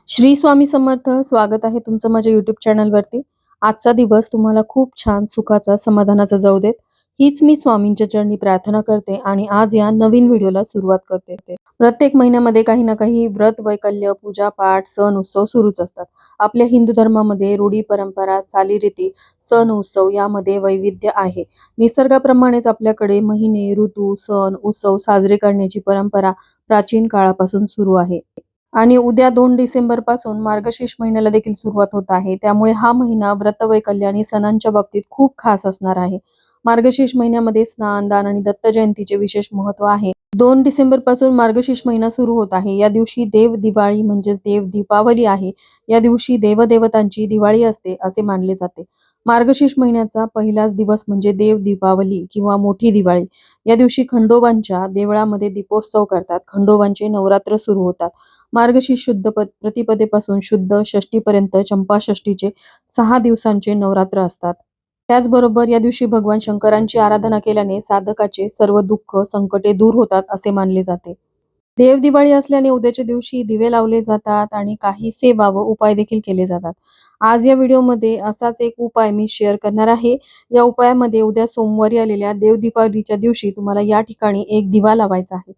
श्री स्वामी समर्थ. स्वागत आहे तुमचं माझ्या YouTube चॅनलवरती. आजचा दिवस तुम्हाला खूप छान, सुखाचा, समाधानाचा जाऊ देत. हीच मी स्वामींच्या चरणी प्रार्थना करते आणि आज या नवीन व्हिडिओला सुरुवात करते. प्रत्येक महिन्यामध्ये काही ना काही व्रत, वैकल्य, पूजा, पाठ, सण, उत्सव सुरूच असतात. आपल्या हिंदू धर्मामध्ये रूढी, परंपरा, चालीरीती, सण, उत्सव यामध्ये वैविध्य आहे. निसर्गाप्रमाणेच आपल्याकडे महिने, ऋतू, सण, उत्सव साजरे करण्याची परंपरा प्राचीन काळापासून सुरू आहे. आणि उद्या 2 डिसेंबर पासून मार्गशीर्ष महिन्याला देखील सुरुवात होत आहे. त्यामुळे हा महिना व्रतवैकल्य आणि सणांच्या बाबतीत खूप खास असणार आहे. मार्गशीर्ष महिन्यामध्ये स्नान, दान आणि दत्त जयंतीचे विशेष महत्त्व आहे. 2 डिसेंबर पासून मार्गशीर्ष महिना सुरू होत आहे. या दिवशी देव दिवाळी म्हणजेच देव दीपावली आहे. या दिवशी देवदेवतांची दिवाळी असते असे मानले जाते. मार्गशीर्ष महिन्याचा पहिलाच दिवस म्हणजे देव दीपावली किंवा मोठी दिवाळी. या दिवशी खंडोबांच्या देवळामध्ये दीपोत्सव करतात. खंडोबांचे नवरात्र सुरू होतात. मार्गशीर्ष शुद्ध प्रतिपदेपासून शुद्ध षष्टीपर्यंत चंपाषष्ठीचे 6 दिवसांचे नवरात्र असतात. त्याचबरोबर या दिवशी भगवान शंकरांची आराधना केल्याने साधकाचे सर्व दुःख, संकटे दूर होतात असे मानले जाते. देवदिवाळी असल्याने उद्याच्या दिवशी दिवे लावले जातात आणि काही सेवा व उपाय देखील केले जातात. आज या व्हिडिओमध्ये असाच एक उपाय मी शेअर करणार आहे. या उपायामध्ये उद्या सोमवारी आलेल्या देवदीपावलीच्या दिवशी तुम्हाला या ठिकाणी एक दिवा लावायचा आहे.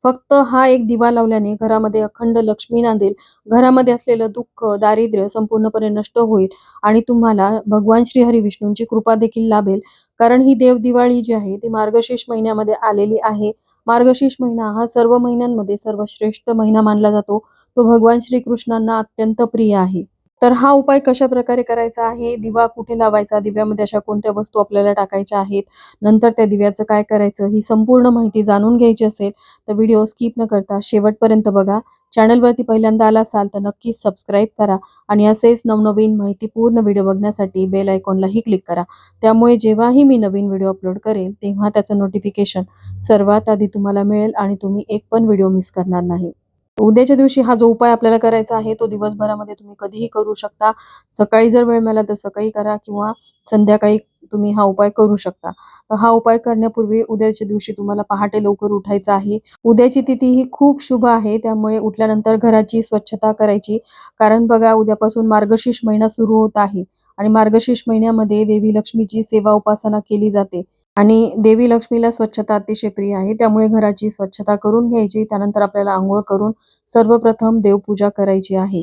फक्त हा एक दिवा लावल्याने घरामध्ये अखंड लक्ष्मी नांदेल. घरामध्ये असलेलं दुःख, दारिद्र्य संपूर्णपणे नष्ट होईल आणि तुम्हाला भगवान श्री हरी विष्णूंची कृपा देखील लाभेल. कारण ही देवदिवाळी जी आहे ती मार्गशीर्ष महिन्यामध्ये आलेली आहे. मार्गशीर्ष महिना हा सर्व महिन्यांमध्ये सर्वश्रेष्ठ महिना मानला जातो. तो भगवान श्रीकृष्णांना अत्यंत प्रिय आहे. तर हा उपाय कशा प्रकारे करायचा आहे, दिवा कुठे लावायचा, दिव्यामध्ये अशा कोणत्या वस्तू आपल्याला टाकायच्या आहेत, नंतर त्या दिव्याचं काय करायचं, ही संपूर्ण माहिती जाणून घ्यायची असेल तर व्हिडिओ स्किप न करता शेवटपर्यंत बघा. चॅनलवरती पहिल्यांदा आला असाल तर नक्कीच सबस्क्राईब करा आणि असेच नवनवीन माहितीपूर्ण व्हिडिओ बघण्यासाठी बेल आयकॉनलाही क्लिक करा. त्यामुळे जेव्हाही मी नवीन व्हिडिओ अपलोड करेन तेव्हा त्याचं नोटिफिकेशन सर्वात आधी तुम्हाला मिळेल आणि तुम्ही एक पण व्हिडिओ मिस करणार नाही. उद्याच्या दिवशी हा जो उपाय आपल्याला करायचा आहे तो दिवसभरामध्ये तुम्ही कधीही करू शकता. सकाळी जर वेळ मिळाला तर सकाळी करा किंवा संध्याकाळी तुम्ही हा उपाय करू शकता. तर हा उपाय करण्यापूर्वी उद्याच्या दिवशी तुम्हाला पहाटे लवकर उठायचं आहे. उद्याची तिथी ही खूप शुभ आहे, त्यामुळे उठल्यानंतर घराची स्वच्छता करायची. कारण बघा उद्यापासून मार्गशीर्ष महिना सुरू होत आहे आणि मार्गशीर्ष महिन्यामध्ये देवी लक्ष्मीची सेवा उपासना केली जाते. आणि देवी लक्ष्मीला स्वच्छता अतिशय प्रिय आहे. त्यामुळे घराची स्वच्छता करून घ्यायची. त्यानंतर आपल्याला अंघोळ करून सर्वप्रथम देवपूजा करायची आहे.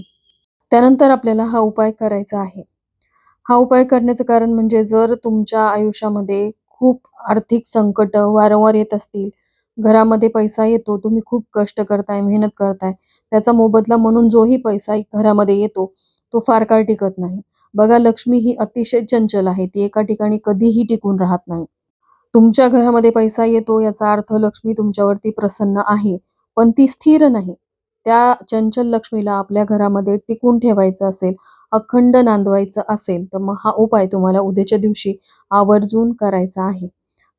त्यानंतर आपल्याला हा उपाय करायचा आहे. हा उपाय करण्याचं कारण म्हणजे जर तुमच्या आयुष्यामध्ये खूप आर्थिक संकट वारंवार येत असतील, घरामध्ये पैसा येतो, तुम्ही खूप कष्ट करताय, मेहनत करताय, त्याचा मोबदला म्हणून जोही पैसा घरामध्ये येतो, तो फार काळ टिकत नाही. बघा लक्ष्मी ही अतिशय चंचल आहे. ती एका ठिकाणी कधीही टिकून राहत नाही. तुमच्या घरामध्ये पैसा येतो याचा अर्थ लक्ष्मी तुमच्यावरती प्रसन्न आहे, पण ती स्थिर नाही. त्या चंचल लक्ष्मीला आपल्या घरामध्ये टिकून ठेवायचं असेल, अखंड नांदवायचं असेल, तर मग हा उपाय तुम्हाला उद्याच्या दिवशी आवर्जून करायचा आहे.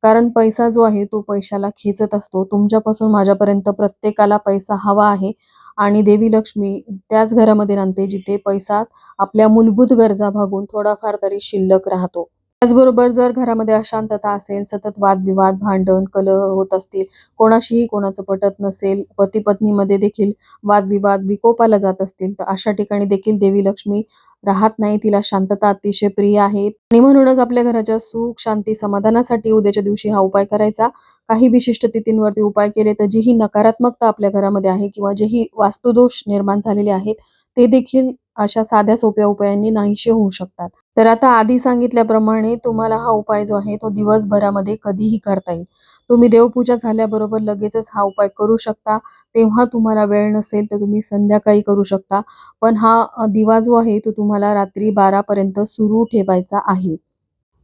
कारण पैसा जो आहे तो पैशाला खेचत असतो. तुमच्यापासून माझ्यापर्यंत प्रत्येकाला पैसा हवा आहे आणि देवी लक्ष्मी त्याच घरामध्ये नांदते जिथे पैसा आपल्या मूलभूत गरजा भागून थोडाफार तरी शिल्लक राहतो. त्याचबरोबर जर घरामध्ये अशांतता असेल, सतत वादविवाद, भांडण, कलह होत असतील, कोणाशीही कोणाचं पटत नसेल, पती-पत्नीमध्ये देखील वादविवाद विकोपाला जात असतील, तर अशा ठिकाणी देखील देवी लक्ष्मी राहत नाही. तिला शांतता अतिशय प्रिय आहे आणि म्हणूनच आपल्या घराच्या सुख, शांती, समाधानासाठी उद्याच्या दिवशी हा उपाय करायचा. काही विशिष्ट तिथींवरती उपाय केले तर जी ही नकारात्मकता आपल्या घरामध्ये आहे किंवा जेही वास्तुदोष निर्माण झालेले आहेत, ते देखील अशा साध्या सोप्या उपायांनी नाहीसे होऊ शकतात. तर आता आधी सांगितल्याप्रमाणे तुम्हाला हा उपाय जो आहे तो दिवसभरामध्ये कधीही करता येईल. तुम्ही देवपूजा झाल्याबरोबर लगेचच हा उपाय करू शकता. तेव्हा तुम्हाला वेळ नसेल तर तुम्ही संध्याकाळी करू शकता. पण हा दिवा जो आहे तो तुम्हाला रात्री 12 पर्यंत सुरू ठेवायचा आहे.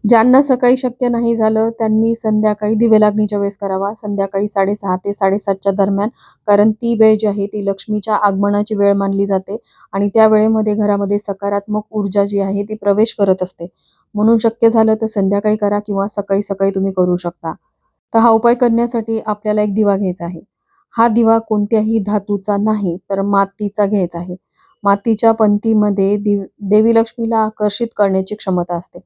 ज्यांना सकाळी शक्य नाही झालं त्यांनी संध्याकाळी दिवे लागणीच्या वेळेस करावा. संध्याकाळी 6:30 ते 7:30च्या दरम्यान. कारण ती वेळ जी आहे ती लक्ष्मीच्या आगमनाची वेळ मानली जाते आणि त्या वेळेमध्ये घरामध्ये सकारात्मक ऊर्जा जी आहे ती प्रवेश करत असते. म्हणून शक्य झालं तर संध्याकाळी करा किंवा सकाळी तुम्ही करू शकता. तर हा उपाय करण्यासाठी आपल्याला एक दिवा घ्यायचा आहे. हा दिवा कोणत्याही धातूचा नाही तर मातीचा घ्यायचा आहे. मातीच्या पंतीमध्ये देवी लक्ष्मीला आकर्षित करण्याची क्षमता असते.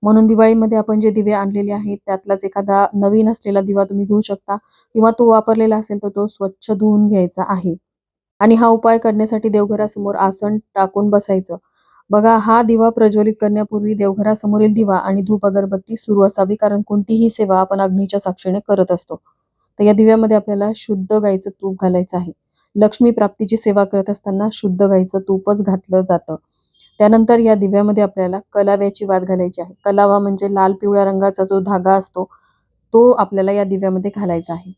म्हणून दिवाळीमध्ये आपण जे दिवे आणलेले आहेत त्यातलाच एखादा नवीन असलेला दिवा तुम्ही घेऊ शकता किंवा तो वापरलेला असेल तर तो स्वच्छ धुवून घ्यायचा आहे. आणि हा उपाय करण्यासाठी देवघरासमोर आसन टाकून बसायचं. बघा, हा दिवा प्रज्वलित करण्यापूर्वी देवघरासमोरील दिवा आणि धूप अगरबत्ती सुरू असावी, कारण कोणतीही सेवा आपण अग्नीच्या साक्षीने करत असतो. तर या दिव्यामध्ये आपल्याला शुद्ध गाईचं तूप घालायचं आहे. लक्ष्मी प्राप्तीची सेवा करत असताना शुद्ध गाईचं तूपच घातलं जातं. त्यानंतर या दिव्यामध्ये आपल्याला कलाव्याची वात घालायची आहे. कलावा म्हणजे लाल पिवळ्या रंगाचा जो धागा असतो, तो आपल्याला या दिव्यामध्ये घालायचा आहे.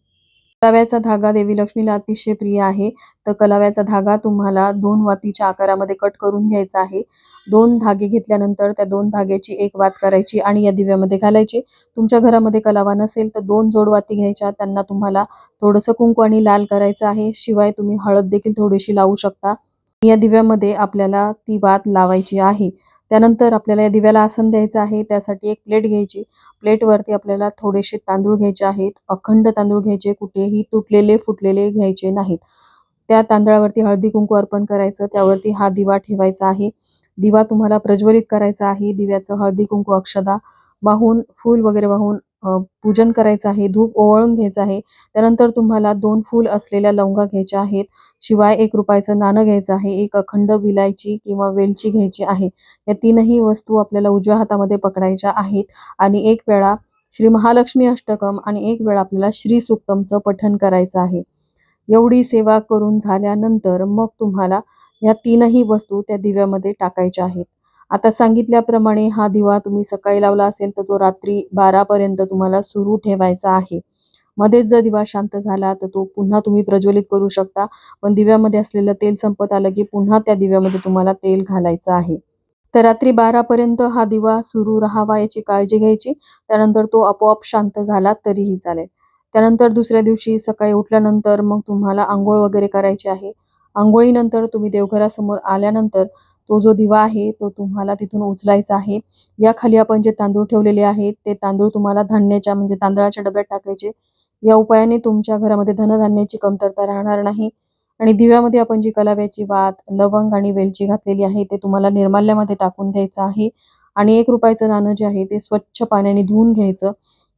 कलाव्याचा धागा देवी लक्ष्मीला अतिशय प्रिय आहे. तर कलाव्याचा धागा तुम्हाला 2 वातीच्या आकारामध्ये कट करून घ्यायचा आहे. 2 धागे घेतल्यानंतर त्या 2 धाग्याची एक वात करायची आणि या दिव्यामध्ये घालायची. तुमच्या घरामध्ये कलावा नसेल तर 2 जोड वाती घ्यायच्या. त्यांना तुम्हाला थोडंसं कुंकू आणि लाल करायचं आहे. शिवाय तुम्ही हळद देखील थोडीशी लावू शकता. या दिव्यामध्ये आपल्याला ती वात लावायची आहे. त्यानंतर आपल्याला या दिव्याला आसन द्यायचं आहे. त्यासाठी एक प्लेट घ्यायची. प्लेटवरती आपल्याला थोडेसे तांदूळ घ्यायचे आहेत. अखंड तांदूळ घ्यायचे, कुठेही तुटलेले, फुटलेले घ्यायचे नाहीत. त्या तांदळावरती हळदी-कुंकू अर्पण करायचं. त्यावरती हा दिवा ठेवायचा आहे. दिवा तुम्हाला प्रज्वलित करायचा आहे. दिव्याचं हळदी-कुंकू, अक्षदा वाहून, फूल वगैरे वाहून पूजन करायचं आहे. धूप ओवाळून घ्यायचं आहे. त्यानंतर तुम्हाला 2 फूल असलेल्या लवंगा घ्यायच्या आहेत. शिवाय ₹1 नाणं घ्यायचं आहे. एक अखंड विलायची किंवा वेलची घ्यायची आहे. या तीनही वस्तू आपल्याला उजव्या हातामध्ये पकडायच्या आहेत आणि एक वेळा श्री महालक्ष्मी अष्टकम आणि एक वेळा आपल्याला श्री सूक्तमचं पठण करायचं आहे. एवढी सेवा करून झाल्यानंतर मग तुम्हाला ह्या तीनही वस्तू त्या दिव्यामध्ये टाकायच्या आहेत. आता सांगितल्याप्रमाणे हा दिवा तुम्ही सकाळी लावला असेल तर तो रात्री 12 पर्यंत तुम्हाला सुरू ठेवायचा आहे. मध्येच जर दिवा शांत झाला तर तो पुन्हा तुम्ही प्रज्वलित करू शकता. पण दिव्यामध्ये असलेलं तेल संपत आलं की पुन्हा त्या दिव्यामध्ये तुम्हाला तेल घालायचं आहे. तर रात्री 12 पर्यंत हा दिवा सुरू राहावा याची काळजी घ्यायची. त्यानंतर तो आपोआप शांत झाला तरीही चालेल. त्यानंतर दुसऱ्या दिवशी सकाळी उठल्यानंतर मग तुम्हाला अंघोळ वगैरे करायची आहे. अंघोळीनंतर तुम्ही देवघरासमोर आल्यानंतर तो जो दिवा आहे तो तुम्हाला तिथून उचलायचा आहे. याखाली आपण जे तांदूळ ठेवलेले आहेत ते तांदूळ तुम्हाला धान्याच्या म्हणजे तांदळाच्या डब्यात टाकायचे. या उपायाने तुमच्या घरामध्ये धनधान्याची कमतरता राहणार नाही. आणि दिव्यामध्ये आपण जी कलाव्याची वात, लवंग आणि वेलची घातलेली आहे ते तुम्हाला निर्माल्यामध्ये टाकून द्यायचं आहे. आणि ₹1 नाणं जे आहे ते स्वच्छ पाण्याने धुवून घ्यायचं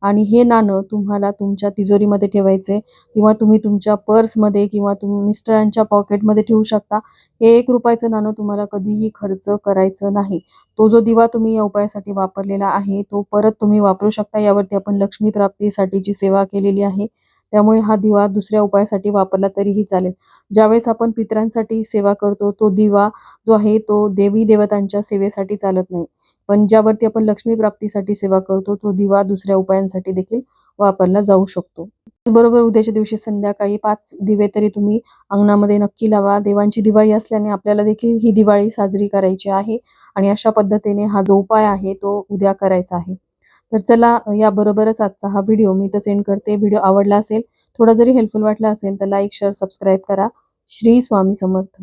आणि हे नाणं तुम्हाला तुमच्या तिजोरीमध्ये ठेवायचे किंवा तुम्ही तुमच्या पर्समध्ये किंवा तुम्ही मिस्टरांच्या पॉकेटमध्ये ठेवू शकता. हे ₹1 नाणं तुम्हाला कधीही खर्च करायचं नाही. तो जो दिवा तुम्ही या उपायासाठी वापरलेला आहे तो परत तुम्ही वापरू शकता. यावरती आपण लक्ष्मी प्राप्तीसाठीची सेवा केलेली आहे. त्यामुळे हा दिवा दुसऱ्या उपायासाठी वापरला तरीही चालेल. ज्यावेळेस आपण पितरांसाठी सेवा करतो, तो दिवा जो आहे तो देवी देवतांच्या सेवेसाठी चालत नाही. पण ज्यावरती आपण लक्ष्मी प्राप्तीसाठी सेवा करतो, तो दिवा दुसऱ्या उपायांसाठी देखील वापरला जाऊ शकतो. त्याचबरोबर उद्याच्या दिवशी संध्याकाळी 5 दिवे तरी तुम्ही अंगणामध्ये नक्की लावा. देवांची दिवाळी असल्याने आपल्याला देखील ही दिवाळी साजरी करायची आहे आणि अशा पद्धतीने हा जो उपाय आहे तो उद्या करायचा आहे. तर चला, याबरोबरच आजचा हा व्हिडिओ मी इथंच एंड करते. व्हिडिओ आवडला असेल, थोडा जरी हेल्पफुल वाटला असेल तर लाईक, शेअर, सबस्क्राईब करा. श्री स्वामी समर्थ.